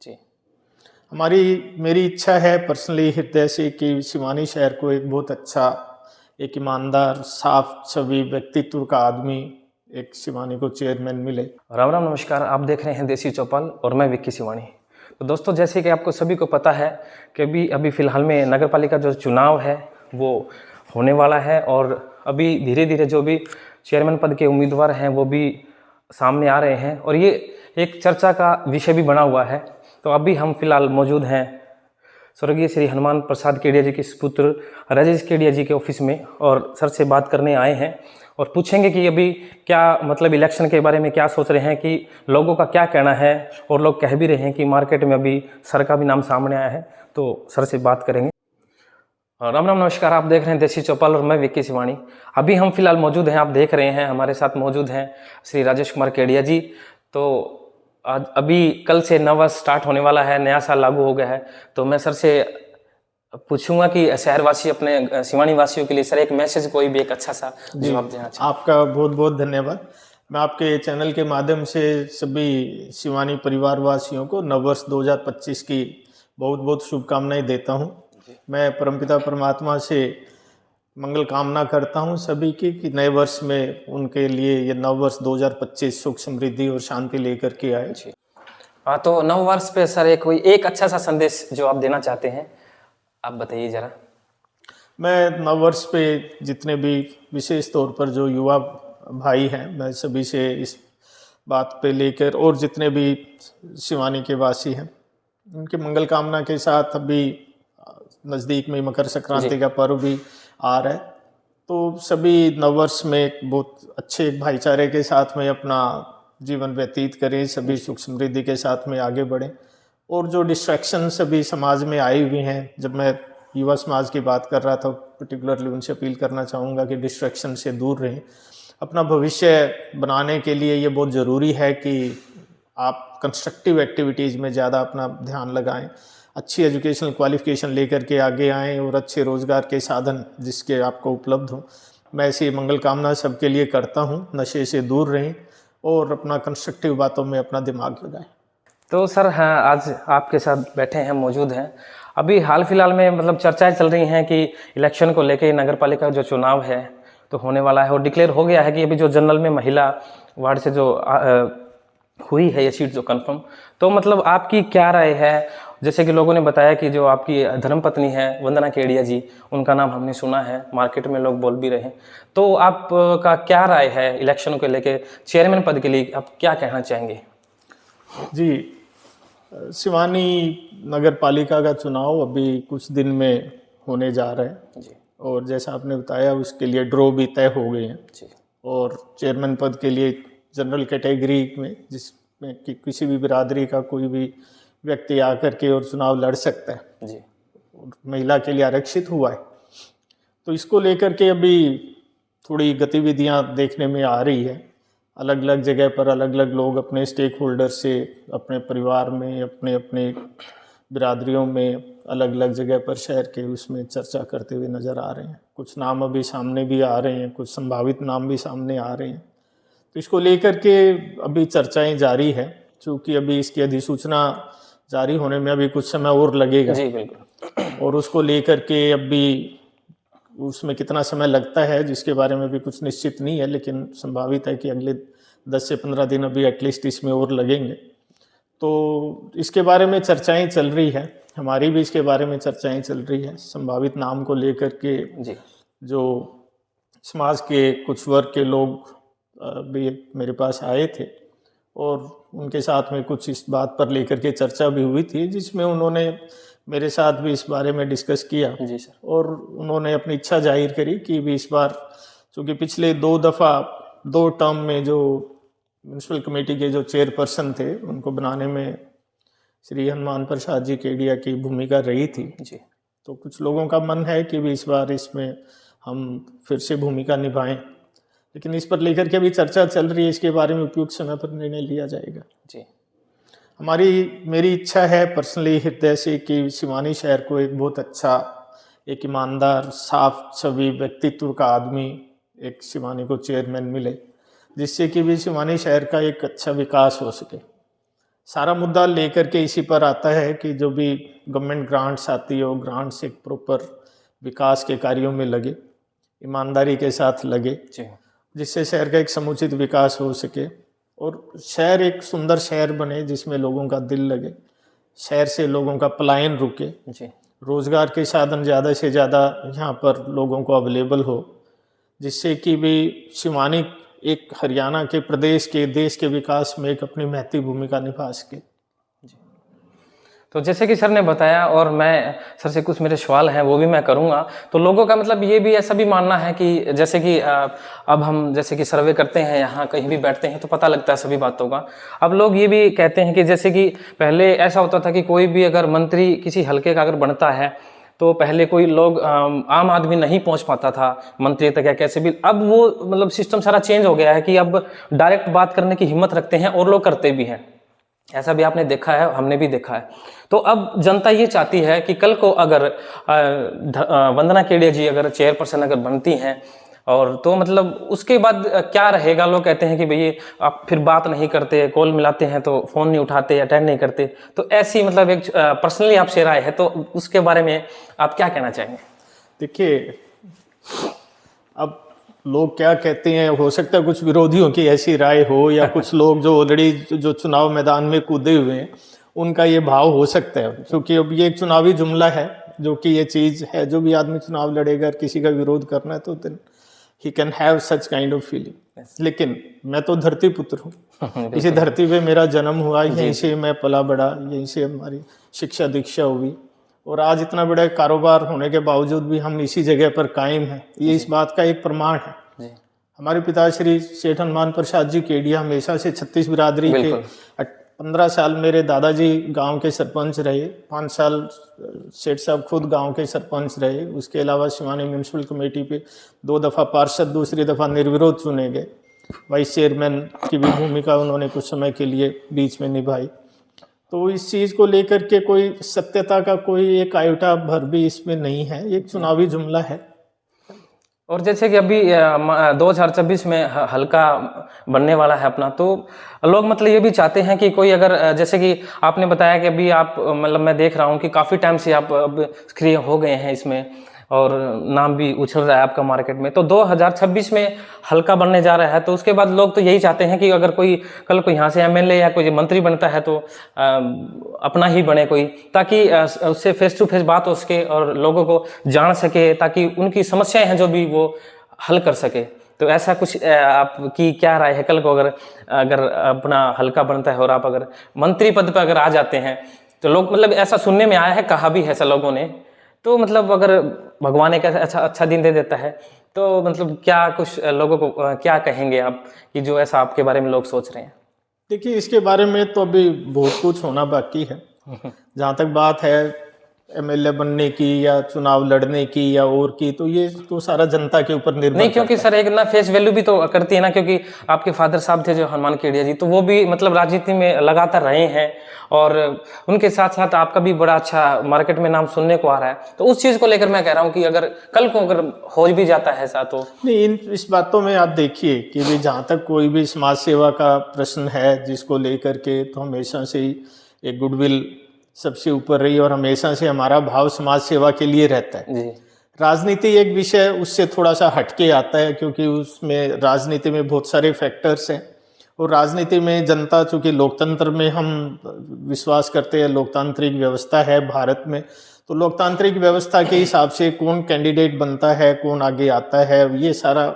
जी। मेरी इच्छा है पर्सनली हृदय से कि शिवानी शहर को एक बहुत अच्छा, एक ईमानदार, साफ छवि, व्यक्तित्व का आदमी एक शिवानी को चेयरमैन मिले। राम राम, नमस्कार। आप देख रहे हैं देसी चौपाल और मैं विक्की शिवानी। तो दोस्तों, जैसे कि आपको सभी को पता है कि अभी फ़िलहाल में नगर पालिका जो चुनाव है वो होने वाला है और अभी धीरे धीरे जो भी चेयरमैन पद के उम्मीदवार हैं वो भी सामने आ रहे हैं और ये एक चर्चा का विषय भी बना हुआ है। तो अभी हम फिलहाल मौजूद हैं स्वर्गीय श्री हनुमान प्रसाद केडिया जी के सुपुत्र राजेश केडिया जी के ऑफिस में और सर से बात करने आए हैं और पूछेंगे कि अभी क्या मतलब इलेक्शन के बारे में क्या सोच रहे हैं, कि लोगों का क्या कहना है। और लोग कह भी रहे हैं कि मार्केट में अभी सर का भी नाम सामने आया है, तो सर से बात करेंगे। राम राम, नमस्कार। आप देख रहे हैं देसी चौपाल और मैं विक्की शिवानी। अभी हम फिलहाल मौजूद हैं, आप देख रहे हैं हमारे साथ मौजूद हैं श्री राजेश कुमार केडिया जी। तो आज अभी कल से नवा वर्ष स्टार्ट होने वाला है, नया साल लागू हो गया है। तो मैं सर से पूछूंगा कि शहरवासी अपने शिवानी वासियों के लिए सर एक मैसेज, कोई भी एक अच्छा सा जवाब देना चाहिए। आपका बहुत बहुत धन्यवाद। मैं आपके चैनल के माध्यम से सभी शिवानी परिवार वासियों को नववर्ष 2025 की बहुत बहुत शुभकामनाएं देता हूं। मैं परमपिता परमात्मा से मंगल कामना करता हूं सभी की कि नए वर्ष में उनके लिए ये नववर्ष 2025 सुख समृद्धि और शांति लेकर के आए। हाँ, तो नव वर्ष पे सर कोई एक अच्छा सा संदेश जो आप देना चाहते हैं, आप बताइए जरा। मैं नववर्ष पे जितने भी विशेष तौर पर जो युवा भाई हैं, मैं सभी से इस बात पे लेकर, और जितने भी शिवानी के वासी हैं उनके मंगल कामना के साथ, अभी नज़दीक में मकर संक्रांति का पर्व भी आ रहा है, तो सभी नववर्ष में एक बहुत अच्छे भाईचारे के साथ में अपना जीवन व्यतीत करें, सभी सुख समृद्धि के साथ में आगे बढ़ें। और जो डिस्ट्रैक्शन सभी समाज में आए हुए हैं, जब मैं युवा समाज की बात कर रहा था पर्टिकुलरली उनसे अपील करना चाहूँगा कि डिस्ट्रैक्शन से दूर रहें। अपना भविष्य बनाने के लिए ये बहुत ज़रूरी है कि आप कंस्ट्रक्टिव एक्टिविटीज़ में ज़्यादा अपना ध्यान लगाएं, अच्छी एजुकेशनल क्वालिफिकेशन लेकर के आगे आएँ और अच्छे रोज़गार के साधन जिसके आपको उपलब्ध हों। मैं ऐसी मंगल कामना सबके लिए करता हूँ। नशे से दूर रहें और अपना कंस्ट्रक्टिव बातों में अपना दिमाग लगाएं। तो सर, हाँ, आज आपके साथ बैठे हैं, मौजूद हैं। अभी हाल फिलहाल में मतलब चर्चाएं चल रही हैं कि इलेक्शन को लेके नगर पालिका जो चुनाव है तो होने वाला है और डिक्लेयर हो गया है कि अभी जो जनरल में महिला वार्ड से जो हुई है ये सीट जो कंफर्म, तो मतलब आपकी क्या राय है। जैसे कि लोगों ने बताया कि जो आपकी धर्मपत्नी है वंदना केडिया जी, उनका नाम हमने सुना है, मार्केट में लोग बोल भी रहे हैं। तो आपका क्या राय है इलेक्शन को लेके, चेयरमैन पद के लिए आप क्या कहना चाहेंगे? जी, शिवानी नगर पालिका का चुनाव अभी कुछ दिन में होने जा रहा है जी। और जैसा आपने बताया उसके लिए ड्रॉ भी तय हो गए हैं जी। और चेयरमैन पद के लिए जनरल कैटेगरी में, जिसमें कि किसी भी बिरादरी का कोई भी व्यक्ति आकर के और चुनाव लड़ सकता है जी। और महिला के लिए आरक्षित हुआ है, तो इसको लेकर के अभी थोड़ी गतिविधियां देखने में आ रही है। अलग अलग जगह पर अलग अलग लोग अपने स्टेक होल्डर से, अपने परिवार में, अपने अपने बिरादरियों में अलग अलग जगह पर शहर के उसमें चर्चा करते हुए नज़र आ रहे हैं। कुछ नाम अभी सामने भी आ रहे हैं, कुछ संभावित नाम भी सामने आ रहे हैं। तो इसको लेकर के अभी चर्चाएं जारी है, चूँकि अभी इसकी अधिसूचना जारी होने में अभी कुछ समय और लगेगा। जी बिल्कुल। और उसको लेकर के अभी उसमें कितना समय लगता है जिसके बारे में भी कुछ निश्चित नहीं है, लेकिन संभावित है कि अगले 10 से 15 दिन अभी एटलीस्ट इसमें और लगेंगे। तो इसके बारे में चर्चाएं चल रही है, हमारी भी इसके बारे में चर्चाएं चल रही है। संभावित नाम को लेकर के जी। जो समाज के कुछ वर्ग के लोग भी मेरे पास आए थे और उनके साथ में कुछ इस बात पर लेकर के चर्चा भी हुई थी, जिसमें उन्होंने मेरे साथ भी इस बारे में डिस्कस किया। जी सर। और उन्होंने अपनी इच्छा जाहिर करी कि भी इस बार, चूँकि पिछले 2 टर्म में जो म्यूनसिपल कमेटी के जो चेयरपर्सन थे उनको बनाने में श्री हनुमान प्रसाद जी केडिया की भूमिका रही थी जी, तो कुछ लोगों का मन है कि भी इस बार इसमें हम फिर से भूमिका निभाएं, लेकिन इस पर लेकर के अभी चर्चा चल रही है। इसके बारे में उपयुक्त समय पर निर्णय लिया जाएगा। जी। मेरी इच्छा है पर्सनली हृदय से कि शिवानी शहर को एक बहुत अच्छा, एक ईमानदार, साफ छवि, व्यक्तित्व का आदमी एक शिवानी को चेयरमैन मिले, जिससे कि भी शिवानी शहर का एक अच्छा विकास हो सके। सारा मुद्दा लेकर के इसी पर आता है कि जो भी गवर्नमेंट ग्रांट्स आती है वो ग्रांट्स एक प्रॉपर विकास के कार्यों में लगे, ईमानदारी के साथ लगे, जी जिससे शहर का एक समुचित विकास हो सके और शहर एक सुंदर शहर बने जिसमें लोगों का दिल लगे, शहर से लोगों का पलायन रुके, जी रोजगार के साधन ज़्यादा से ज़्यादा यहाँ पर लोगों को अवेलेबल हो, जिससे कि भी शिवानी एक हरियाणा के प्रदेश के देश के विकास में एक अपनी महती भूमिका निभा सके। तो जैसे कि सर ने बताया, और मैं सर से कुछ मेरे सवाल हैं वो भी मैं करूंगा। तो लोगों का मतलब ये भी ऐसा भी मानना है कि जैसे कि अब हम जैसे कि सर्वे करते हैं, यहाँ कहीं भी बैठते हैं तो पता लगता है सभी बातों का। अब लोग ये भी कहते हैं कि जैसे कि पहले ऐसा होता था कि कोई भी अगर मंत्री किसी हल्के का अगर बनता है तो पहले कोई लोग आम आदमी नहीं पहुंच पाता था मंत्री तक या कैसे भी। अब वो मतलब सिस्टम सारा चेंज हो गया है कि अब डायरेक्ट बात करने की हिम्मत रखते हैं और लोग करते भी हैं। ऐसा भी आपने देखा है, हमने भी देखा है। तो अब जनता ये चाहती है कि कल को अगर वंदना केडिया जी अगर चेयरपर्सन अगर बनती हैं और तो मतलब उसके बाद क्या रहेगा। लोग कहते हैं कि भैया आप फिर बात नहीं करते, कॉल मिलाते हैं तो फ़ोन नहीं उठाते, अटेंड नहीं करते। तो ऐसी मतलब एक पर्सनली आपसे राय है, तो उसके बारे में आप क्या कहना चाहेंगे? देखिए, अब लोग क्या कहते हैं, हो सकता है कुछ विरोधियों की ऐसी राय हो या कुछ लोग जो ऑलरेडी जो चुनाव मैदान में कूदे हुए हैं उनका ये भाव हो सकता है, क्योंकि अब ये एक चुनावी जुमला है जो कि ये चीज़ है, जो भी आदमी चुनाव लड़ेगा किसी का विरोध करना है तो then he can have such kind of feeling. लेकिन मैं तो धरती पुत्र हूँ, इसी धरती पे मेरा जन्म हुआ, यहीं से मैं पला बड़ा, यहीं से हमारी शिक्षा दीक्षा हुई और आज इतना बड़ा कारोबार होने के बावजूद भी हम इसी जगह पर कायम हैं। ये इस बात का एक प्रमाण है। हमारे पिता श्री सेठ हनुमान प्रसाद जी केडिया हमेशा से 36 बिरादरी के 15 साल मेरे दादाजी गांव के सरपंच रहे, 5 साल सेठ साहब खुद गांव के सरपंच रहे। उसके अलावा शिवानी म्यूनसिपल कमेटी पे 2 दफ़ा पार्षद, दूसरी दफ़ा निर्विरोध चुने गए। वाइस चेयरमैन की भी भूमिका उन्होंने कुछ समय के लिए बीच में निभाई। तो इस चीज़ को लेकर के कोई सत्यता का कोई एक आयोटा भर भी इसमें नहीं है, एक चुनावी जुमला है। और जैसे कि अभी 2026 में हल्का बनने वाला है अपना, तो लोग मतलब ये भी चाहते हैं कि कोई अगर जैसे कि आपने बताया कि अभी आप मतलब मैं देख रहा हूँ कि काफ़ी टाइम से आप अब सक्रिय हो गए हैं इसमें और नाम भी उछल रहा है आपका मार्केट में। तो 2026 में हल्का बनने जा रहा है, तो उसके बाद लोग तो यही चाहते हैं कि अगर कोई कल को यहाँ से एमएलए या कोई मंत्री बनता है तो अपना ही बने कोई, ताकि उससे फेस टू फेस बात हो सके और लोगों को जान सके, ताकि उनकी समस्याएं हैं जो भी वो हल कर सके। तो ऐसा कुछ आपकी क्या राय है? कल को अगर अपना हल्का बनता है और आप अगर मंत्री पद पर अगर आ जाते हैं तो लोग मतलब ऐसा सुनने में आया है, कहा भी है ऐसा लोगों ने, तो मतलब अगर भगवान एक अच्छा दिन दे देता है तो मतलब क्या कुछ लोगों को क्या कहेंगे आप कि जो ऐसा आपके बारे में लोग सोच रहे हैं? देखिए, इसके बारे में तो अभी बहुत कुछ होना बाकी है। जहाँ तक बात है एमएलए बनने की या चुनाव लड़ने की या और की, तो ये तो सारा जनता के ऊपर निर्भर नहीं, क्योंकि सर एक ना फेस वैल्यू भी तो करती है ना, क्योंकि आपके फादर साहब थे जो हनुमान केडिया जी, तो वो भी मतलब राजनीति में लगातार रहे हैं और उनके साथ साथ आपका भी बड़ा अच्छा मार्केट में नाम सुनने को आ रहा है। तो उस चीज़ को लेकर मैं कह रहा हूँ कि अगर कल को अगर हो भी जाता है ऐसा तो नहीं, इस बातों में आप देखिए कि भी जहाँ तक कोई भी समाज सेवा का प्रश्न है जिसको लेकर के, तो हमेशा से ही एक गुडविल सबसे ऊपर रही और हमेशा से हमारा भाव समाज सेवा के लिए रहता है जी। राजनीति एक विषय उससे थोड़ा सा हटके आता है, क्योंकि उसमें राजनीति में बहुत सारे फैक्टर्स हैं और राजनीति में जनता, चूँकि लोकतंत्र में हम विश्वास करते हैं, लोकतांत्रिक व्यवस्था है भारत में, तो लोकतांत्रिक व्यवस्था के हिसाब से कौन कैंडिडेट बनता है, कौन आगे आता है, ये सारा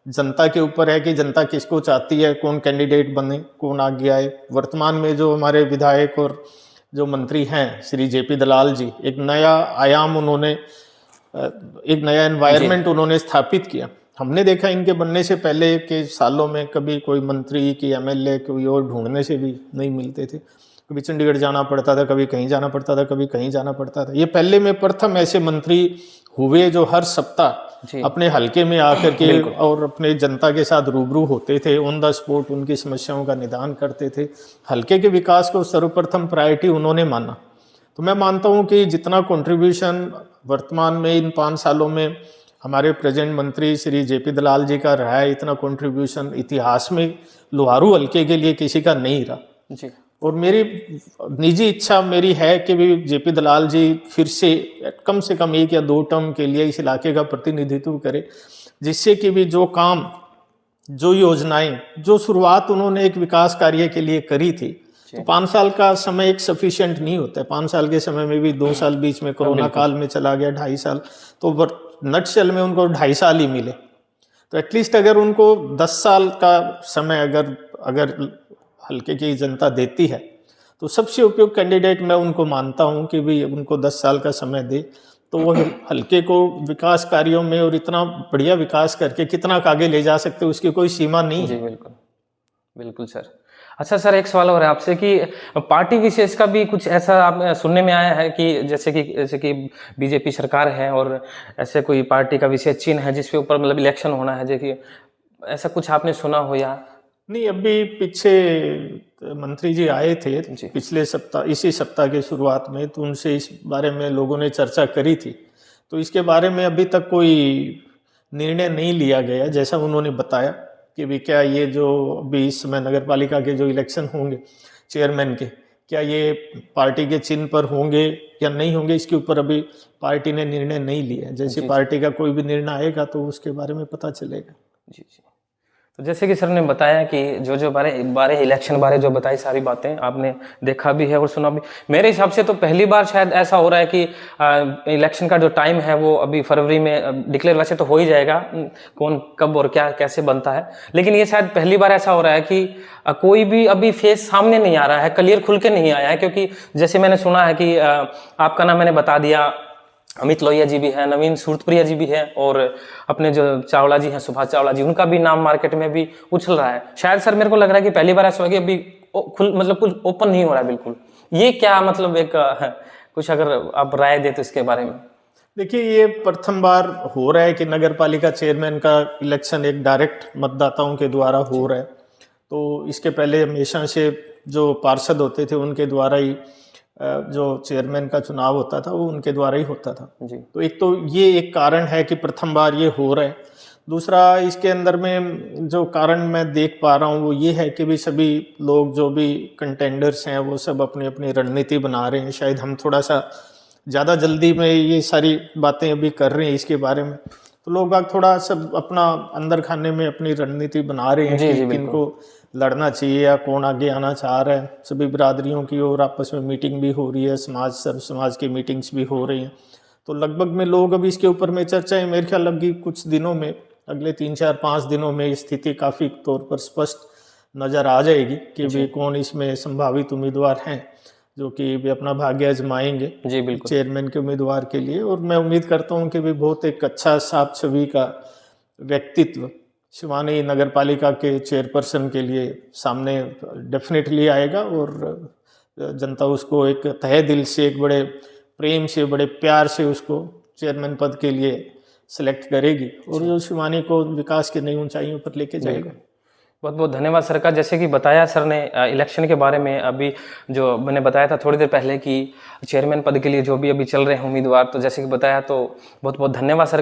जनता के ऊपर है कि जनता किसको चाहती है, कौन कैंडिडेट बने, कौन आगे आए। वर्तमान में जो हमारे विधायक और जो मंत्री हैं श्री जेपी दलाल जी, एक नया आयाम उन्होंने, एक नया एनवायरनमेंट उन्होंने स्थापित किया। हमने देखा इनके बनने से पहले के सालों में कभी कोई मंत्री की एमएलए कोई और ढूंढने से भी नहीं मिलते थे, कभी चंडीगढ़ जाना पड़ता था, कभी कहीं जाना पड़ता था, कभी कहीं जाना पड़ता था। ये पहले में प्रथम ऐसे मंत्री हुए जो हर सप्ताह अपने हलके में आकर के और अपने जनता के साथ रूबरू होते थे, ऑन द स्पॉट उनकी समस्याओं का निदान करते थे। हलके के विकास को सर्वप्रथम प्रायोरिटी उन्होंने माना। तो मैं मानता हूं कि जितना कंट्रीब्यूशन वर्तमान में इन 5 सालों में हमारे प्रेजेंट मंत्री श्री जेपी दलाल जी का रहा है, इतना कंट्रीब्यूशन इतिहास में लोहारू हलके के लिए किसी का नहीं रहा। जी। और मेरी निजी इच्छा मेरी है कि भी जेपी दलाल जी फिर से कम 1 या 2 टर्म के लिए इस इलाके का प्रतिनिधित्व करे, जिससे कि भी जो काम, जो योजनाएं, जो शुरुआत उन्होंने एक विकास कार्य के लिए करी थी, तो 5 साल का समय एक सफिशिएंट नहीं होता है। 5 साल के समय में भी 2 साल बीच में कोरोना काल में चला गया, 2.5 साल, तो नटशेल में उनको 2.5 साल ही मिले। तो एटलीस्ट अगर उनको 10 साल का समय अगर हल्के की जनता देती है, तो सबसे उपयुक्त कैंडिडेट मैं उनको मानता हूं कि भी उनको 10 साल का समय दे, तो वो हल्के को विकास कार्यों में और इतना बढ़िया विकास करके कितना आगे ले जा सकते उसकी कोई सीमा नहीं जी है। बिल्कुल, बिल्कुल सर। अच्छा सर, एक सवाल और है आपसे कि पार्टी विशेष का भी कुछ ऐसा आप सुनने में आया है कि जैसे कि बीजेपी सरकार है और ऐसे कोई पार्टी का विशेष चिन्ह है जिसके ऊपर मतलब इलेक्शन होना है, जैसे ऐसा कुछ आपने सुना हो या? नहीं, अभी पीछे मंत्री जी आए थे पिछले सप्ताह, इसी सप्ताह के शुरुआत में, तो उनसे इस बारे में लोगों ने चर्चा करी थी। तो इसके बारे में अभी तक कोई निर्णय नहीं लिया गया, जैसा उन्होंने बताया कि भी क्या ये जो अभी इस समय नगर पालिका के जो इलेक्शन होंगे चेयरमैन के, क्या ये पार्टी के चिन्ह पर होंगे या नहीं होंगे, इसके ऊपर अभी पार्टी ने निर्णय नहीं लिया। जैसे पार्टी का कोई भी निर्णय आएगा तो उसके बारे में पता चलेगा। जी जी। तो जैसे कि सर ने बताया कि जो बारे इलेक्शन बारे जो बताई सारी बातें आपने देखा भी है और सुना भी। मेरे हिसाब से तो पहली बार शायद ऐसा हो रहा है कि इलेक्शन का जो टाइम है वो अभी फरवरी में डिक्लेयर वैसे तो हो ही जाएगा, कौन कब और क्या कैसे बनता है, लेकिन ये शायद पहली बार ऐसा हो रहा है कि कोई भी अभी फेस सामने नहीं आ रहा है, क्लियर खुल के नहीं आया है। क्योंकि जैसे मैंने सुना है कि आपका नाम मैंने बता दिया, अमित लोहिया जी भी हैं, नवीन सूरतपुरिया जी भी हैं, और अपने जो चावला जी हैं, सुभाष चावला जी, उनका भी नाम मार्केट में भी उछल रहा है। शायद सर मेरे को लग रहा है कि पहली बार ऐसा हो गया, अभी मतलब कुछ ओपन नहीं हो रहा है बिल्कुल। ये क्या मतलब एक कुछ अगर आप राय दें तो इसके बारे में। देखिए, ये प्रथम बार हो रहा है कि नगर पालिका चेयरमैन का इलेक्शन एक डायरेक्ट मतदाताओं के द्वारा हो रहा है। तो इसके पहले हमेशा से जो पार्षद होते थे उनके द्वारा ही जो चेयरमैन का चुनाव होता था वो उनके द्वारा ही होता था जी। तो ये एक कारण है कि प्रथम बार ये हो रहा है। दूसरा, इसके अंदर में जो कारण मैं देख पा रहा हूँ वो ये है कि भी सभी लोग जो भी कंटेंडर्स हैं वो सब अपनी अपनी रणनीति बना रहे हैं। शायद हम थोड़ा सा ज़्यादा जल्दी में ये सारी बातें अभी कर रहे हैं इसके बारे में, तो लोग बाग थोड़ा सब अपना अंदर खाने में अपनी रणनीति बना रहे हैं कि किनको लड़ना चाहिए या कौन आगे आना चाह रहा है। सभी बिरादरियों की और आपस में मीटिंग भी हो रही है, सर्व समाज की मीटिंग्स भी हो रही हैं। तो लगभग में लोग अभी इसके ऊपर में चर्चाएं, मेरे ख्याल लगी कुछ दिनों में, अगले 3-4-5 दिनों में स्थिति काफ़ी तौर पर स्पष्ट नज़र आ जाएगी कि भी कौन इसमें संभावित उम्मीदवार हैं जो कि भी अपना भाग्य आजमाएंगे चेयरमैन के उम्मीदवार के लिए। और मैं उम्मीद करता हूँ कि भी बहुत एक अच्छा साफ छवि का व्यक्तित्व शिवानी नगर पालिका के चेयरपर्सन के लिए सामने डेफिनेटली आएगा और जनता उसको एक तहे दिल से, एक बड़े प्रेम से, बड़े प्यार से उसको चेयरमैन पद के लिए सिलेक्ट करेगी और जो शिवानी को विकास की नई ऊंचाइयों पर लेके जाएगा। बहुत बहुत धन्यवाद सर का। जैसे कि बताया सर ने इलेक्शन के बारे में, अभी जो मैंने बताया था थोड़ी देर पहले कि चेयरमैन पद के लिए जो भी अभी चल रहे हैं उम्मीदवार, तो जैसे कि बताया, तो बहुत बहुत धन्यवाद सर का।